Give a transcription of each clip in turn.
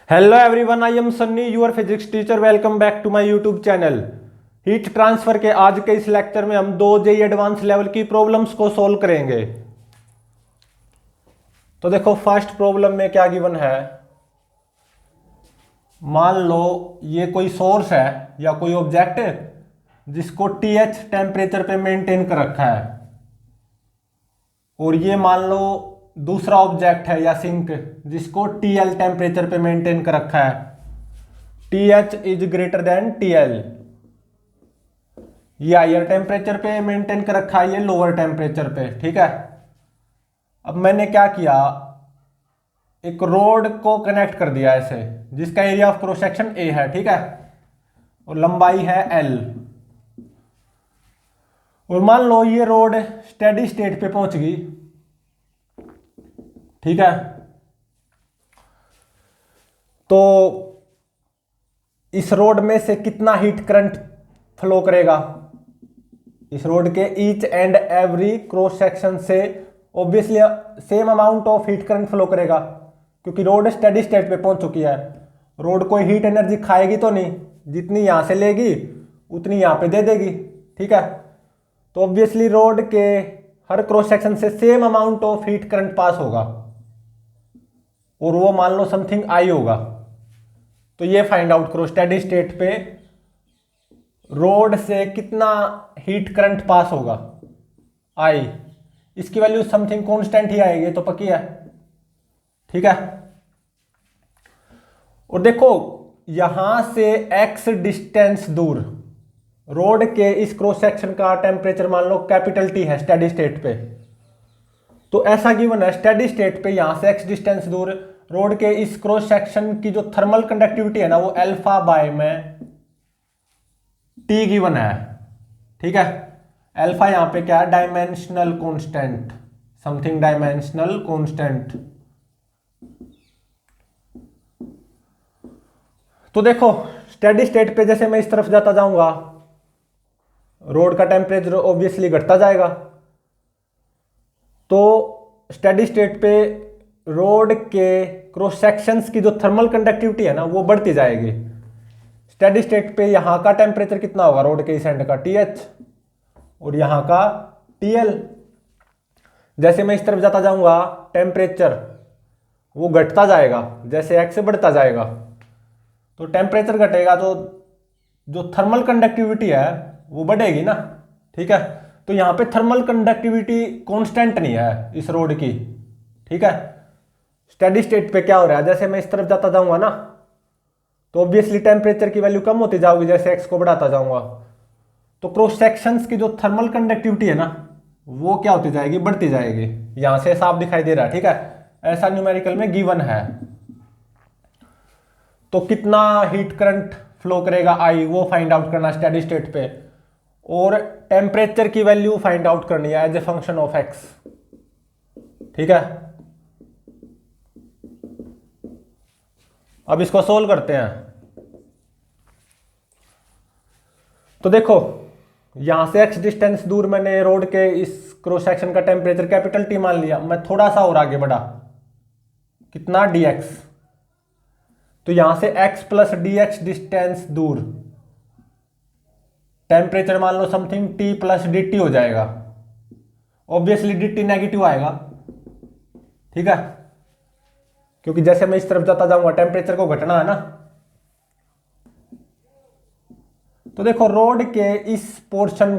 Hello everyone, I am Sunny, your physics teacher. Welcome back to my YouTube channel. Heat transfer के आज के इस lecture में हम दो जेईई एडवांस लेवल की प्रॉब्लम्स को सॉल्व करेंगे। तो देखो, फर्स्ट प्रॉब्लम में क्या गिवन है। मान लो ये कोई सोर्स है या कोई ऑब्जेक्ट जिसको टीएच टेम्परेचर पे मेंटेन कर रखा है, और ये मान लो दूसरा ऑब्जेक्ट है या सिंक जिसको टीएल टेम्परेचर पे मेंटेन कर रखा है। TH is greater than TL. ये हायर टेम्परेचर पे मेंटेन कर रखा है, ये लोअर टेम्परेचर पे। ठीक है, अब मैंने क्या किया, एक रोड को कनेक्ट कर दिया ऐसे, जिसका area of cross section A है। ठीक है, और लंबाई है एल। और मान लो ये रोड स्टेडी स्टेट पे पहुंच गई। ठीक है, तो इस रोड में से कितना हीट करंट फ्लो करेगा। इस रोड के each and every cross section से obviously same amount of heat current flow करेगा, क्योंकि रोड स्टेडी स्टेट पे पहुंच चुकी है। रोड कोई हीट एनर्जी खाएगी तो नहीं, जितनी यहां से लेगी उतनी यहां पे दे देगी। ठीक है, तो ऑब्वियसली रोड के हर क्रॉस सेक्शन से same amount of heat current pass होगा, और वो मान लो समथिंग आई होगा। तो ये फाइंड आउट करो, स्टेडी स्टेट पे रोड से कितना हीट करंट पास होगा, आई। इसकी वैल्यू समथिंग कांस्टेंट ही आएगी, तो पक्की है। ठीक है, और देखो यहां से x डिस्टेंस दूर रोड के इस क्रॉस सेक्शन का टेम्परेचर मान लो कैपिटल T है स्टेडी स्टेट पे। तो ऐसा गिवन है, स्टेडी स्टेट पे यहां से x डिस्टेंस दूर रोड के इस क्रॉस सेक्शन की जो थर्मल कंडक्टिविटी है ना, वो अल्फा बाय में T गिवन है। ठीक है, अल्फा यहां पे क्या है, dimensional constant, something dimensional constant. तो देखो स्टेडी स्टेट पे जैसे मैं इस तरफ जाता जाऊंगा, रोड का टेम्परेचर ऑब्वियसली घटता जाएगा। तो स्टेडी स्टेट पे रोड के क्रॉस सेक्शंस की जो थर्मल कंडक्टिविटी है ना, वो बढ़ती जाएगी। स्टेडी स्टेट पे यहां का टेम्परेचर कितना होगा, रोड के इस एंड का TH, और यहां का TL। जैसे मैं इस तरफ जाता जाऊंगा, टेम्परेचर वो घटता जाएगा जैसे x से बढ़ता जाएगा। तो टेम्परेचर घटेगा तो जो थर्मल कंडक्टिविटी है वो बढ़ेगी ना। ठीक है, तो यहां पे थर्मल कंडक्टिविटी कांस्टेंट नहीं है इस रोड की। ठीक है, स्टेडी स्टेट पे क्या हो रहा है, जैसे मैं इस तरफ जाता जाऊंगा ना, तो ऑब्वियसली टेम्परेचर की वैल्यू कम होती जाओगी जैसे x को बढ़ाता जाऊंगा। तो क्रॉस सेक्शंस की जो थर्मल कंडक्टिविटी है ना, वो क्या होती जाएगी, बढ़ती जाएगी। यहां से साफ दिखाई दे रहा है। ठीक है, ऐसा न्यूमेरिकल में गिवन है। तो कितना हीट करंट फ्लो करेगा I, वो फाइंड आउट करना स्टेडी स्टेट पे, और टेम्परेचर की वैल्यू फाइंड आउट करनी है as a function of x। ठीक है, अब इसको सोल्व करते हैं। तो देखो यहां से x डिस्टेंस दूर मैंने रोड के इस क्रॉस सेक्शन का टेम्परेचर कैपिटल T मान लिया। मैं थोड़ा सा और आगे बढ़ा, कितना, dx। तो यहां से x प्लस dx डिस्टेंस दूर टेम्परेचर मान लो समथिंग T प्लस dt हो जाएगा। ऑब्वियसली dt नेगेटिव आएगा। ठीक है, क्योंकि जैसे मैं इस तरफ जाता जाऊंगा टेम्परेचर को घटना है ना। तो देखो रोड के इस पोर्शन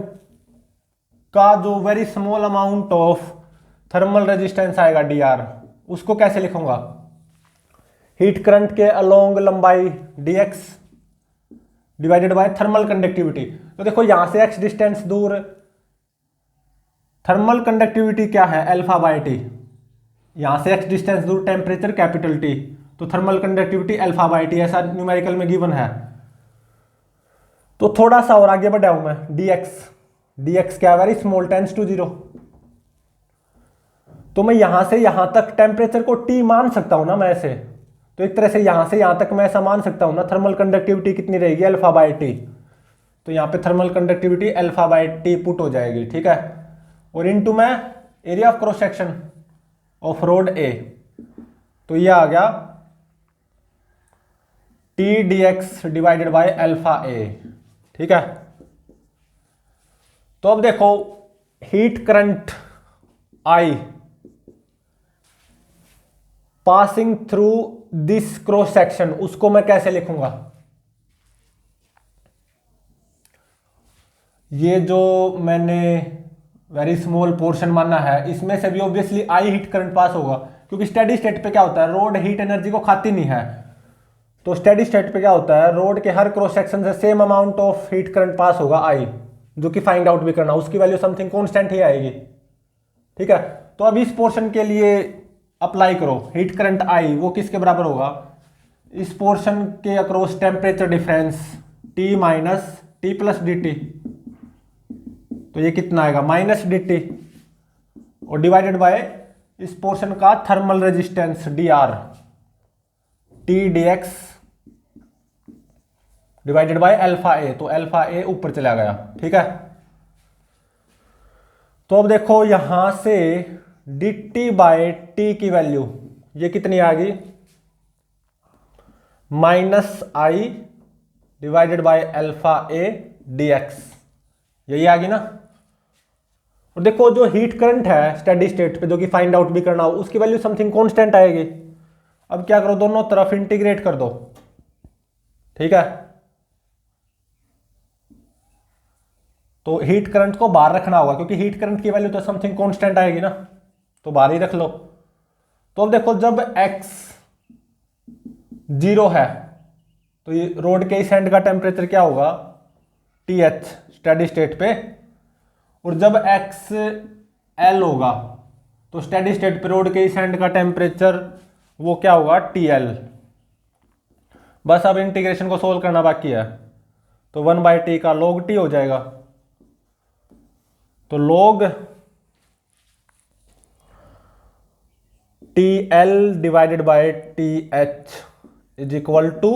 का जो very small amount of thermal resistance आएगा dr, उसको कैसे लिखूंगा, हीट करंट के अलोंग लंबाई dx divided by thermal conductivity. तो देखो यहां से x डिस्टेंस दूर थर्मल कंडक्टिविटी क्या है, अल्फा बाय T। यहां से x डिस्टेंस दूर टेम्परेचर कैपिटल T, तो thermal conductivity alpha by T, ऐसा न्यूमेरिकल में गिवन है। तो थोड़ा सा और आगे बढ़ा हूं मैं, dx क्या, वेरी स्मॉल, टेंस टू 0। तो मैं यहां से यहां तक टेम्परेचर को T मान सकता हूं ना मैं ऐसे। तो एक तरह से यहां तक मैं ऐसा मान सकता हूं ना, थर्मल कंडक्टिविटी कितनी रहेगी, अल्फा बाय T। तो यहां पे thermal conductivity alpha by T put हो जाएगी। ठीक है, और इनटू मैं area of cross section of rod A, तो ये आ गया T d x divided by alpha A. ठीक है, तो अब देखो heat current I passing through this cross section, उसको मैं कैसे लिखूंगा? ये जो मैंने वेरी स्मॉल पोर्शन माना है, इसमें से भी obviously I heat current pass होगा, क्योंकि स्टेडी स्टेट पे क्या होता है, रोड हीट एनर्जी को खाती नहीं है। तो स्टेडी स्टेट पे क्या होता है, रोड के हर क्रॉस सेक्शन से same amount of heat current pass होगा आई, जो कि फाइंड आउट भी करना, उसकी वैल्यू समथिंग कांस्टेंट ही आएगी। ठीक है, तो अब इस पोर्शन के लिए अप्लाई करो हीट करंट आई, वो किसके बराबर होगा, इस पोर्शन के across temperature difference T minus T plus d T, तो ये कितना आएगा माइनस डी टी, और डिवाइडेड बाय इस पोर्शन का thermal resistance d R, T d x divided by alpha A, तो अल्फा ए ऊपर चला गया। ठीक है, तो अब देखो यहां से डी टी बाय टी की वैल्यू ये कितनी आ गई, minus I divided by alpha A D x, यही आ गई ना। और देखो जो हीट करंट है स्टेडी स्टेट पे, जो कि फाइंड आउट भी करना हो, उसकी वैल्यू समथिंग कांस्टेंट आएगी। अब क्या करो, दोनों तरफ इंटीग्रेट कर दो। ठीक है, तो हीट करंट को बाहर रखना होगा, क्योंकि हीट करंट की वैल्यू तो समथिंग कांस्टेंट आएगी ना, तो बाहर ही रख लो। तो अब देखो जब x 0 है, तो ये रोड के इस एंड का टेम्परेचर क्या होगा, TH स्टेडी स्टेट पे, और जब x L होगा, तो स्टेडी स्टेट पे रोड के इस एंड का टेम्परेचर वो क्या होगा, TL। बस अब इंटीग्रेशन को सोल्व करना बाकी है, तो 1/t का log t हो जाएगा, तो log TL divided by TH is equal to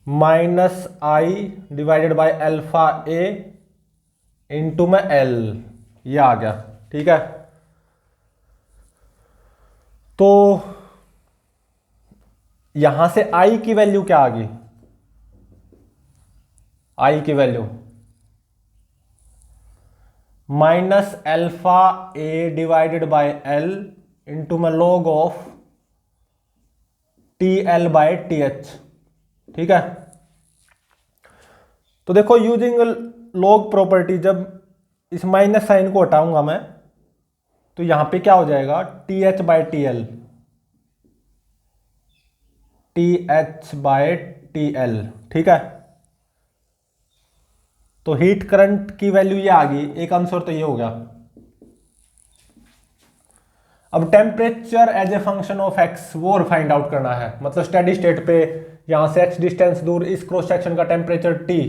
minus I divided by alpha A into में L, ये आ गया। ठीक है, तो यहां से I की वैल्यू क्या आ गई, I की value minus alpha A divided by L into में log of TL by TH। ठीक है, तो देखो यूजिंग log प्रॉपर्टी, जब इस माइनस साइन को हटाऊंगा मैं, तो यहां पे क्या हो जाएगा, TH by TL, TH by TL। ठीक है, तो हीट करंट की वैल्यू ये आ गई, एक आंसर तो ये हो गया। अब temperature as a function of x वो फाइंड आउट करना है, मतलब स्टेडी स्टेट पे यहां से x डिस्टेंस दूर इस क्रॉस सेक्शन का टेम्परेचर T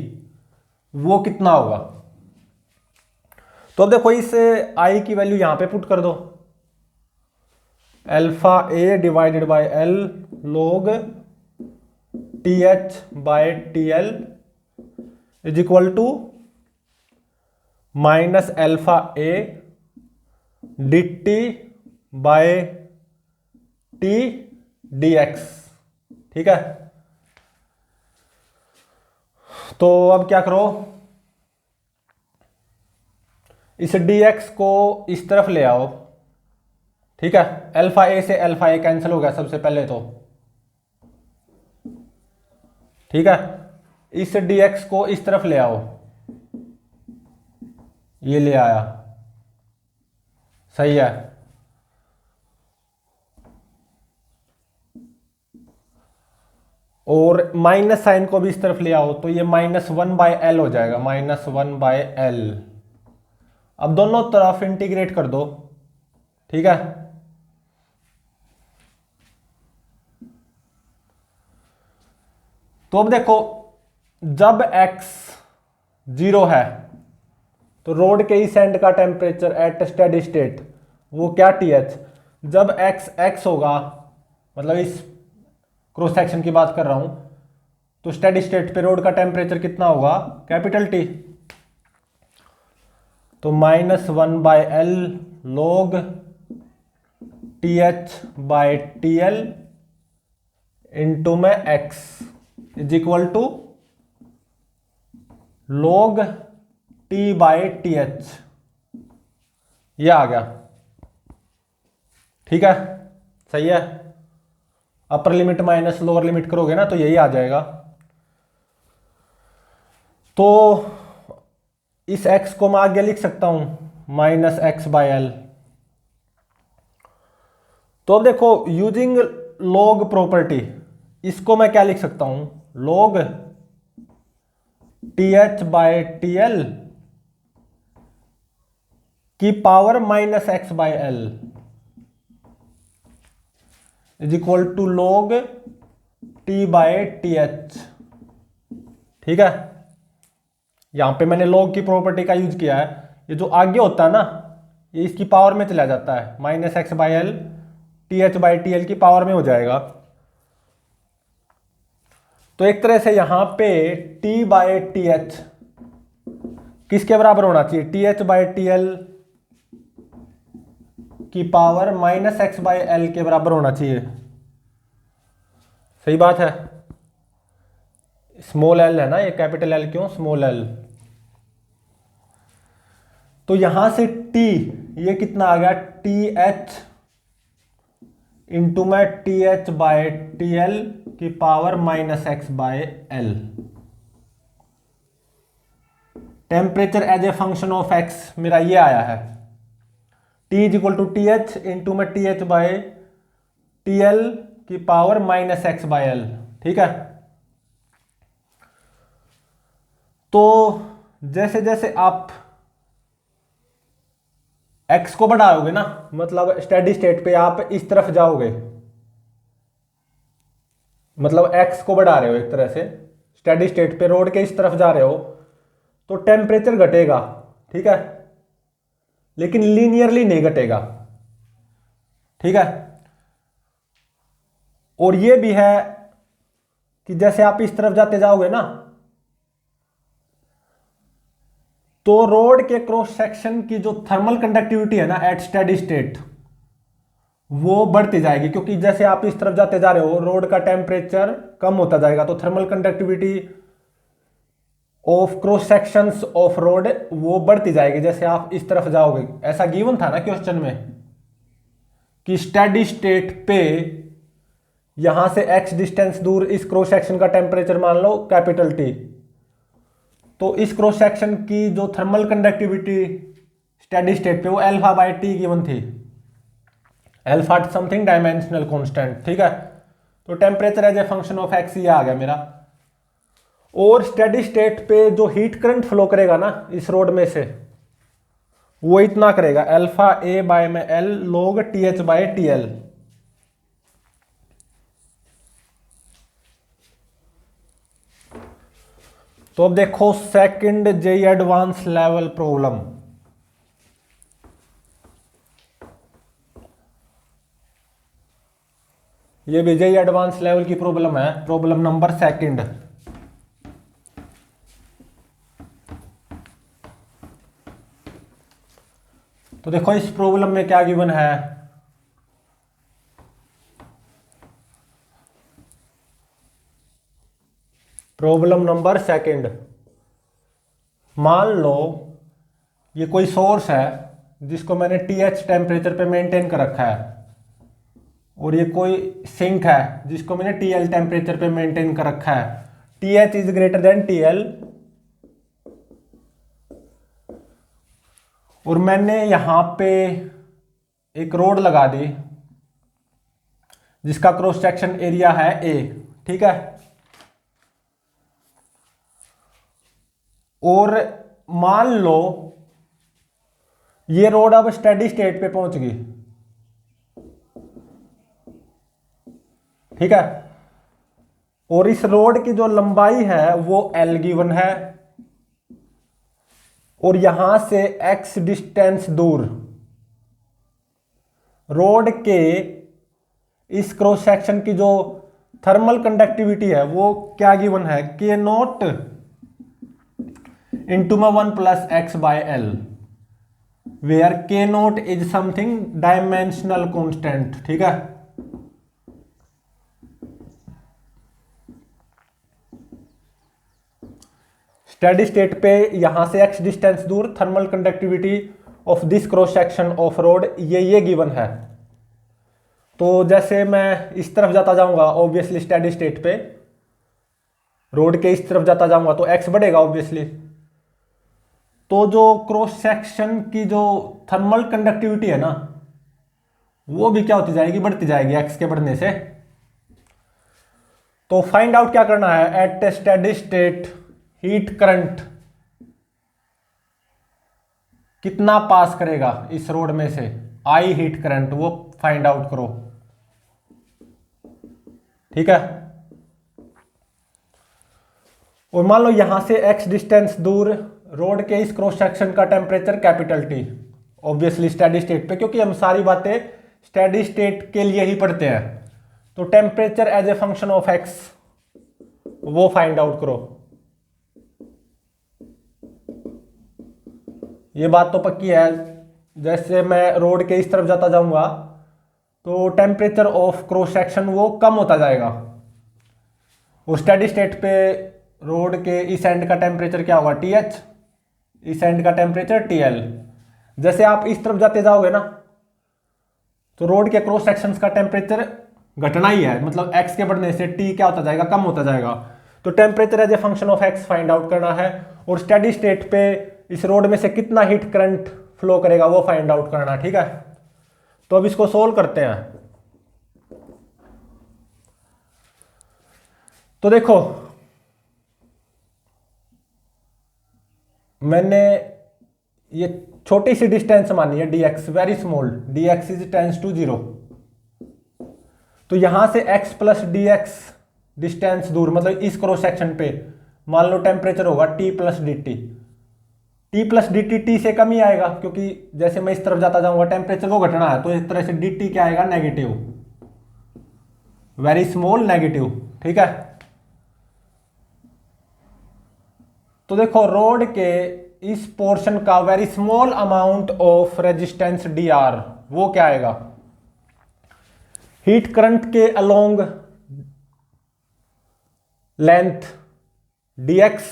वो कितना होगा। तो अब देखो इस I की वैल्यू यहां पे पुट कर दो, alpha A divided by L log TH by TL is equal to minus alpha A d t by t d x. ठीक है, तो अब क्या करो, इस dx को इस तरफ ले आओ। ठीक है, अल्फा ए से अल्फा ए कैंसिल हो गया सबसे पहले तो। ठीक है, इस dx को इस तरफ ले आओ, ये ले आया, सही है। और माइनस साइन को भी इस तरफ ले आओ, तो ये -1/L हो जाएगा, -1/L। अब दोनों तरफ इंटीग्रेट कर दो। ठीक है, तो अब देखो जब x 0 है, तो रोड के इस एंड का टेम्परेचर एट स्टेडी स्टेट वो क्या TH, जब x होगा, मतलब इस क्रॉस सेक्शन की बात कर रहा हूं, तो स्टेडी स्टेट पे रोड का टेम्परेचर कितना होगा, कैपिटल T, तो -1/L log TH by TL into में x is equal to log T by T H, ये आ गया। ठीक है, सही है। Upper limit minus lower limit करोगे ना तो यही आ जाएगा। तो इस x को मैं आगे लिख सकता हूं माइनस एक्स बाई एल। तो अब देखो यूजिंग log प्रॉपर्टी, इसको मैं क्या लिख सकता हूं, log T H by T L की power minus x by L is equal to log T by T H. ठीक है, यहां पे मैंने log की प्रॉपर्टी का यूज किया है। ये जो आगे होता है ना, ये इसकी पावर में चला जाता है, minus x by L T H by T L की पावर में हो जाएगा। तो एक तरह से यहां पे t बाई टी एच किसके बराबर होना चाहिए, T H by T L की power minus x by L के बराबर होना चाहिए। सही बात है। स्मॉल एल है ना, ये कैपिटल एल क्यों, स्मॉल एल। तो यहां से t ये कितना आ गया, टी एच इंटू में T H by T L की power minus x by L. Temperature as a function of x मेरा ये आया है, T is equal to T H into में T H by T L की power minus x by L. ठीक है, तो जैसे जैसे आप x को बढ़ाओगे ना, मतलब स्टेडी स्टेट पे आप इस तरफ जाओगे, मतलब x को बढ़ा रहे हो एक तरह से, स्टेडी स्टेट पे रोड के इस तरफ जा रहे हो तो टेम्परेचर घटेगा। ठीक है, लेकिन लीनियरली नहीं घटेगा। ठीक है, और ये भी है कि जैसे आप इस तरफ जाते जाओगे ना तो रोड के क्रॉस सेक्शन की जो थर्मल कंडक्टिविटी है ना एट स्टेडी स्टेट वो बढ़ती जाएगी, क्योंकि जैसे आप इस तरफ जाते जा रहे हो रोड का टेम्परेचर कम होता जाएगा, तो thermal conductivity of cross sections of road वो बढ़ती जाएगी जैसे आप इस तरफ जाओगे। ऐसा गिवन था ना क्वेश्चन में कि स्टेडी स्टेट पे यहां से x डिस्टेंस दूर इस क्रॉस सेक्शन का टेम्परेचर मान लो कैपिटल T, तो इस क्रॉस सेक्शन की जो थर्मल कंडक्टिविटी स्टेडी स्टेट पे वो अल्फा बाई टी गिवन थी, अल्फा समथिंग डायमेंशनल कांस्टेंट। ठीक है, तो temperature as a function of x ये आ गया मेरा। और स्टेडी स्टेट पे जो हीट करंट फ्लो करेगा ना इस रोड में से वो इतना करेगा, अल्फा ए बाय में L log T H by T L. तो अब देखो second JEE advance level problem. ये भी जेई एडवांस लेवल की प्रॉब्लम है, प्रॉब्लम नंबर सेकंड। तो देखो इस प्रॉब्लम में क्या गिवन है, प्रॉब्लम नंबर सेकंड। मान लो ये कोई सोर्स है जिसको मैंने टीएच टेम्परेचर पे मेंटेन कर रखा है, और ये कोई सिंक है जिसको मैंने टीएल टेम्परेचर पे मेंटेन कर रखा है। TH is greater than TL, और मैंने यहां पे एक रोड लगा दी जिसका क्रॉस सेक्शन एरिया है ए। ठीक है, और मान लो ये रोड अब स्टेडी स्टेट पे पहुंच गई। ठीक है, और इस रोड की जो लंबाई है वो एल गिवन है, और यहां से एक्स डिस्टेंस दूर रोड के इस क्रॉस सेक्शन की जो थर्मल कंडक्टिविटी है वो क्या गिवन है, के नॉट इंटू में 1 plus x by L, where K naught is something dimensional constant. ठीक है, स्टेडी स्टेट पे यहां से x डिस्टेंस दूर thermal conductivity of this cross section of rod ये गिवन है। तो जैसे मैं इस तरफ जाता जाऊंगा ऑब्वियसली स्टेडी स्टेट पे रोड के इस तरफ जाता जाऊंगा तो x बढ़ेगा ऑब्वियसली। तो जो क्रॉस सेक्शन की जो थर्मल कंडक्टिविटी है ना वो भी क्या होती जाएगी, बढ़ती जाएगी x के बढ़ने से। तो फाइंड आउट क्या करना है, at steady state heat current कितना पास करेगा इस रोड में से, आई हीट करंट वो फाइंड आउट करो। ठीक है, और मान लो यहां से x डिस्टेंस दूर रोड के इस क्रॉस सेक्शन का temperature capital T obviously steady state पे, क्योंकि हम सारी बातें स्टेडी स्टेट के लिए ही पढ़ते हैं। तो temperature as a function of x वो फाइंड आउट करो। ये बात तो पक्की है, जैसे मैं रोड के इस तरफ जाता जाऊंगा तो टेम्परेचर ऑफ क्रॉस सेक्शन वो कम होता जाएगा। वो स्टेडी स्टेट पे रोड के इस एंड का टेम्परेचर क्या होगा, TH, इस एंड का टेम्परेचर TL। जैसे आप इस तरफ जाते जाओगे ना तो रोड के क्रॉस सेक्शंस का टेम्परेचर घटना ही है, मतलब x के बढ़ने से T क्या होता जाएगा, कम होता जाएगा। तो temperature as a function of x find out करना है, और स्टेडी स्टेट पे इस रोड में से कितना हीट करंट फ्लो करेगा वो फाइंड आउट करना। ठीक है, तो अब इसको सोल्व करते हैं। तो देखो मैंने ये छोटी सी डिस्टेंस मानी है dx, very small, dx is tends to 0। तो यहां से x प्लस dx डिस्टेंस दूर, मतलब इस क्रॉस सेक्शन पे मान लो टेम्परेचर होगा T plus d T. T plus d T T से कम ही आएगा, क्योंकि जैसे मैं इस तरफ जाता जाऊंगा टेम्परेचर को घटना है, तो इस तरह से dt क्या आएगा, नेगेटिव, वेरी स्मॉल नेगेटिव। ठीक है, तो देखो रोड के इस पोर्शन का very small amount of resistance dr वो क्या आएगा, हीट करंट के along length dx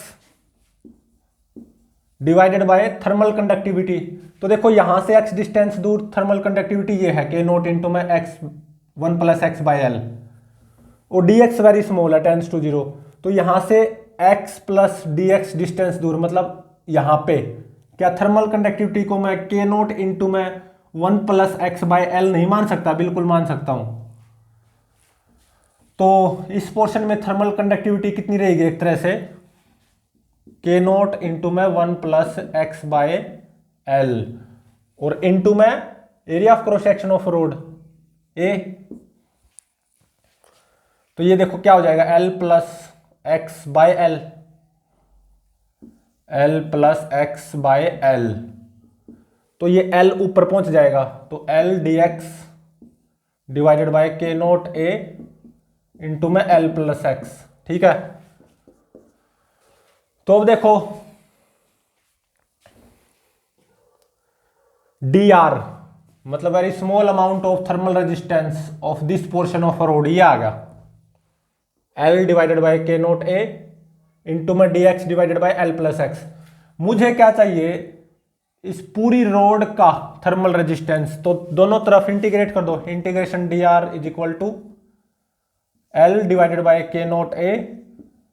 divided by thermal conductivity. तो देखो यहां से x डिस्टेंस दूर थर्मल कंडक्टिविटी ये है k नॉट इंटू में x 1 plus x by L, और dx वेरी स्मॉल है टेंस टू 0। तो यहां से x प्लस dx डिस्टेंस दूर, मतलब यहां पे क्या थर्मल कंडक्टिविटी को मैं k नॉट इंटू में 1 प्लस एक्स बाई एल नहीं मान सकता, बिल्कुल मान सकता हूं। तो इस पोर्शन में थर्मल कंडक्टिविटी कितनी रहेगी, एक तरह से k नॉट इंटू में 1 प्लस एक्स बाय एल, और इंटू में area of cross section of rod A। तो ये देखो क्या हो जाएगा, L plus x by L, L plus x by L. तो ये L ऊपर पहुंच जाएगा, तो L dx divided by k not A into में L प्लस एक्स। ठीक है, तो अब देखो dr मतलब very small amount of thermal resistance of this portion of rod, ये आ गया L divided by k not A into में dx divided by L plus x. मुझे क्या चाहिए, इस पूरी रोड का थर्मल रेजिस्टेंस। तो दोनों तरफ इंटीग्रेट कर दो, integration dr is equal to L divided by k not A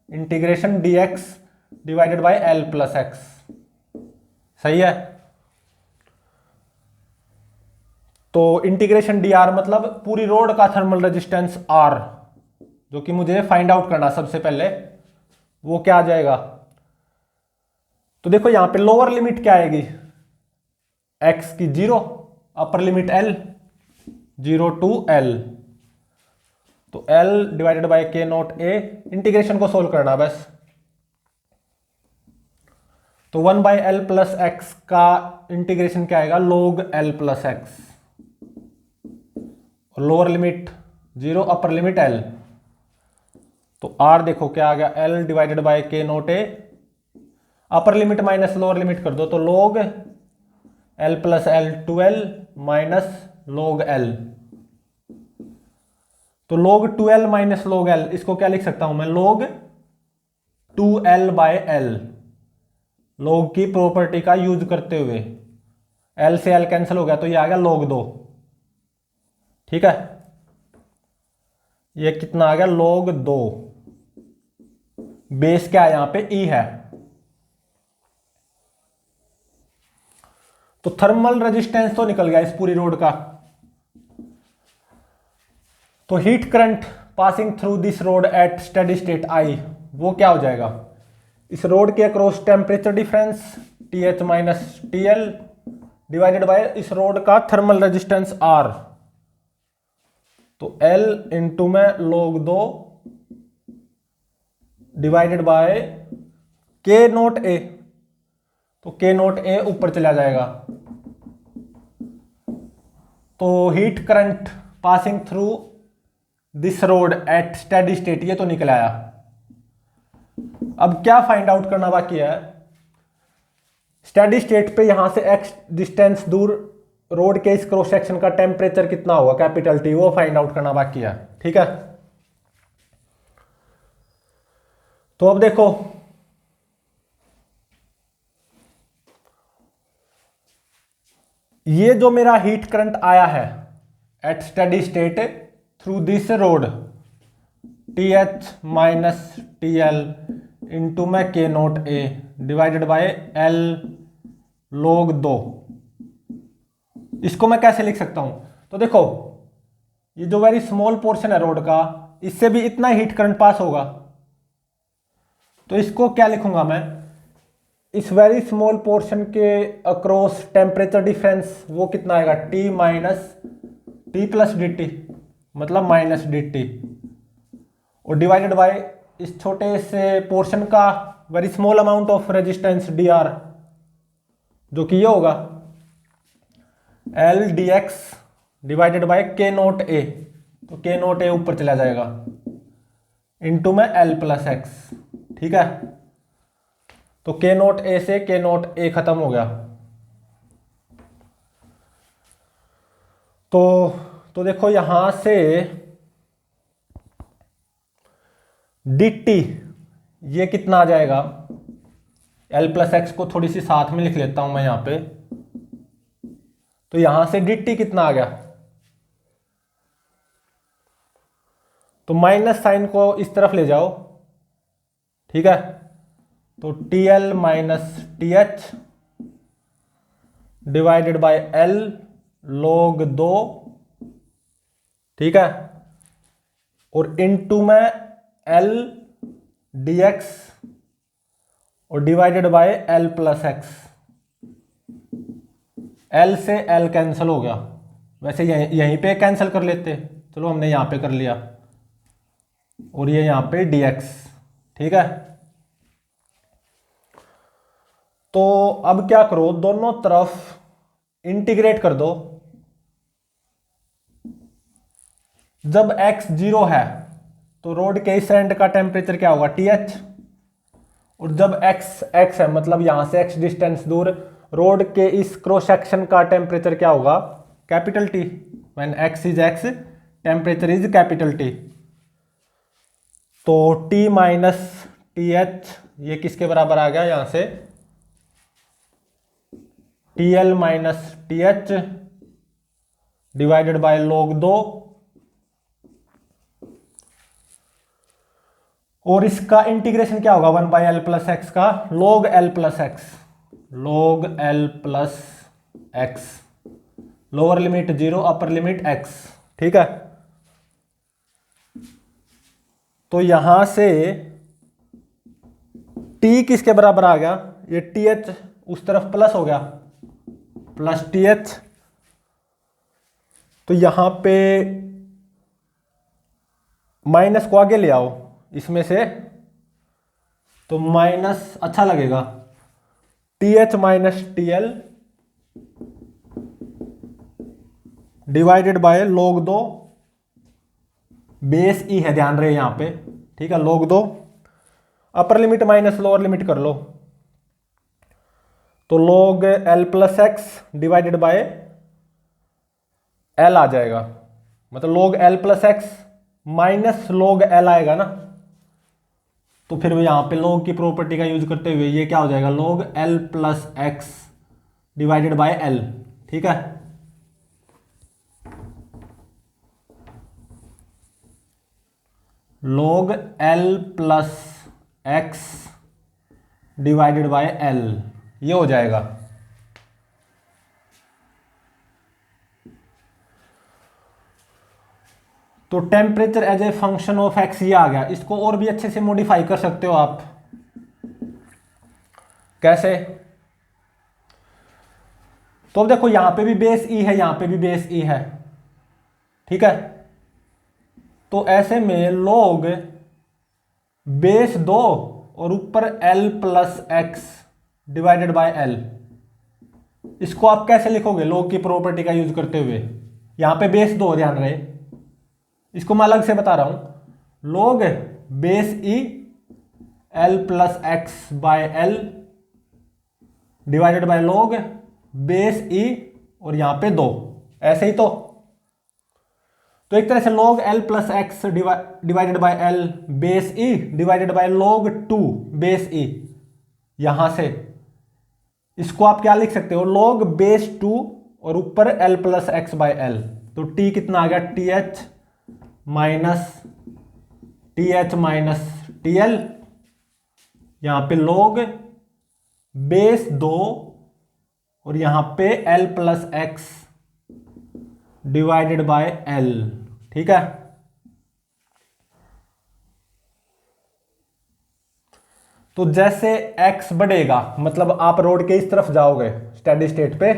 integration dx divided by L plus x. सही है, तो इंटीग्रेशन dr मतलब पूरी रोड का थर्मल रेजिस्टेंस R, जो कि मुझे फाइंड आउट करना सबसे पहले, वो क्या आ जाएगा। तो देखो यहां पे लोअर लिमिट क्या आएगी, x की 0, upper limit L 0 to L, तो L divided by k not A, integration को सोल्व करना बस। तो 1 बाय एल प्लस एक्स का इंटीग्रेशन क्या आएगा, log L plus x, lower limit 0 upper limit L। तो R देखो क्या आ गया, L divided by k not A, upper limit minus lower limit कर दो, तो log L plus L 2L minus log L। तो log 2L minus log L, इसको क्या लिख सकता हूं मैं, log 2L by L। log की प्रॉपर्टी का यूज करते हुए l से l कैंसिल हो गया तो ये आ गया log 2। ठीक है, ये कितना आ गया log 2। बेस क्या है यहां पे e है। तो थर्मल रेजिस्टेंस तो निकल गया इस पूरी रोड का। तो heat current passing through this rod at steady state I, वो क्या हो जाएगा, इस रोड के across temperature difference TH minus TL divided by इस रोड का थर्मल रेजिस्टेंस R। तो L इंटू में log 2 डिवाइडेड बाय K0A। तो K0A ऊपर चला जाएगा। तो heat current passing through this rod at steady state ये तो निकल आया। अब क्या फाइंड आउट करना बाकी है, स्टेडी स्टेट पे यहां से x डिस्टेंस दूर रोड के इस क्रॉस सेक्शन का टेम्परेचर कितना होगा कैपिटल T, वो फाइंड आउट करना बाकी है। ठीक है, तो अब देखो ये जो मेरा हीट करंट आया है at steady state through this rod TH minus TL into में K0A divided by L log 2। इसको मैं कैसे लिख सकता हूं, तो देखो ये जो वेरी स्मॉल पोर्शन है रोड का, इससे भी इतना हीट करंट पास होगा। तो इसको क्या लिखूंगा मैं, इस वेरी स्मॉल पोर्शन के अक्रॉस टेम्परेचर डिफरेंस वो कितना आएगा T minus T plus DT, मतलब माइनस DT, और डिवाइडेड बाय इस छोटे से पोर्शन का very small amount of resistance DR, जो कि ये होगा L dx divided by K0A। तो K0A ऊपर चला जाएगा इंटू में L प्लस एक्स। ठीक है, तो K0A से K0A खत्म हो गया। तो देखो यहां से dt ये कितना आ जाएगा, L प्लस एक्स को थोड़ी सी साथ में लिख लेता हूं मैं यहां पे। तो यहां से dt कितना आ गया, तो माइनस साइन को इस तरफ ले जाओ। ठीक है, तो TL minus TH divided by L log 2। ठीक है, और इनटू में L dx और divided by L plus x. L से L कैंसिल हो गया, वैसे यहीं पे कैंसिल कर लेते, चलो हमने यहां पे कर लिया, और ये यहां पे dx। ठीक है, तो अब क्या करो, दोनों तरफ इंटीग्रेट कर दो। जब x 0 है तो रोड के इस एंड का टेम्परेचर क्या होगा TH, और जब x है मतलब यहां से x डिस्टेंस दूर रोड के इस क्रॉस सेक्शन का टेम्परेचर क्या होगा capital T। When x is x temperature is capital T। तो T माइनस TH ये किसके बराबर आ गया, यहां से TL minus TH divided by log 2, और इसका इंटीग्रेशन क्या होगा 1 बाय L प्लस एक्स का log L plus x, log L plus x, lower limit 0 upper limit x। ठीक है, तो यहां से T किसके बराबर आ गया, ये TH उस तरफ प्लस हो गया, प्लस TH। तो यहां पे माइनस को आगे ले आओ इसमें से, तो माइनस अच्छा लगेगा, TH minus TL divided by log 2, base e है ध्यान रहे यहां पे। ठीक है, log 2 upper limit minus lower limit कर लो, तो log L plus x divided by L आ जाएगा, मतलब log L plus x minus log L आएगा ना। तो फिर यहाँ पे log की प्रॉपर्टी का यूज करते हुए ये क्या हो जाएगा, log L plus x divided by L। ठीक है, log L plus x divided by L ये हो जाएगा। तो temperature as a function of x ये आ गया। इसको और भी अच्छे से मॉडिफाई कर सकते हो आप। कैसे? तो अब देखो यहां पे भी बेस ई है, यहां पे भी बेस ई है। ठीक है, तो ऐसे में log बेस 2 और ऊपर L plus x divided by L, इसको आप कैसे लिखोगे log की प्रॉपर्टी का यूज करते हुए? यहां पे बेस 2 ध्यान रहे, इसको मैं अलग से बता रहा हूं। log base e L plus x by L divided by log base e और यहां पे 2, ऐसे ही। तो एक तरह से log L plus x divided by L base e divided by log 2 base e, यहां से इसको आप क्या लिख सकते हो, log बेस 2 और ऊपर L plus x by L। तो t कितना आ गया, TH माइनस TL, यहां पे log बेस 2 और यहां पे L plus x divided by L। ठीक है, तो जैसे x बढ़ेगा, मतलब आप रोड के इस तरफ जाओगे स्टेडी स्टेट पे,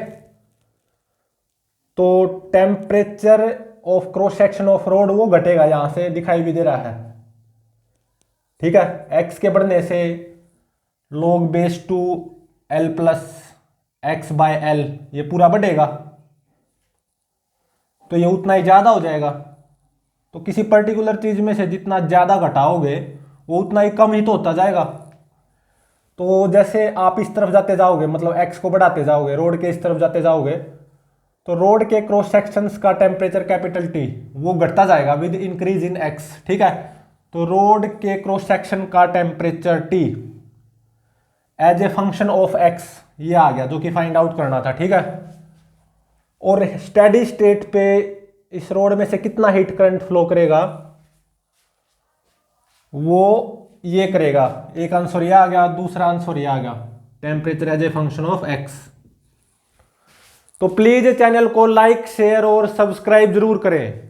तो temperature of cross section of road वो घटेगा, यहां से दिखाई भी दे रहा है। ठीक है, x के बढ़ने से log base 2 L plus x by L ये पूरा बढ़ेगा, तो ये उतना ही ज्यादा हो जाएगा। तो किसी पर्टिकुलर चीज में से जितना ज्यादा घटाओगे वो उतना ही कम ही तो होता जाएगा। तो जैसे आप इस तरफ जाते जाओगे, मतलब x को बढ़ाते जाओगे, रोड के इस तरफ जाते जाओगे, तो रोड के क्रॉस सेक्शंस का टेम्परेचर कैपिटल T वो घटता जाएगा विद इंक्रीज इन x। ठीक है, तो रोड के क्रॉस सेक्शन का temperature T as a function of x ये आ गया, जो कि फाइंड आउट करना था। ठीक है, और स्टेडी स्टेट पे इस रोड में से कितना हीट करंट फ्लो करेगा वो ये करेगा। एक आंसर ये आ गया, दूसरा आंसर ये आ गया, temperature as a function of x। तो प्लीज चैनल को लाइक शेयर और सब्सक्राइब जरूर करें।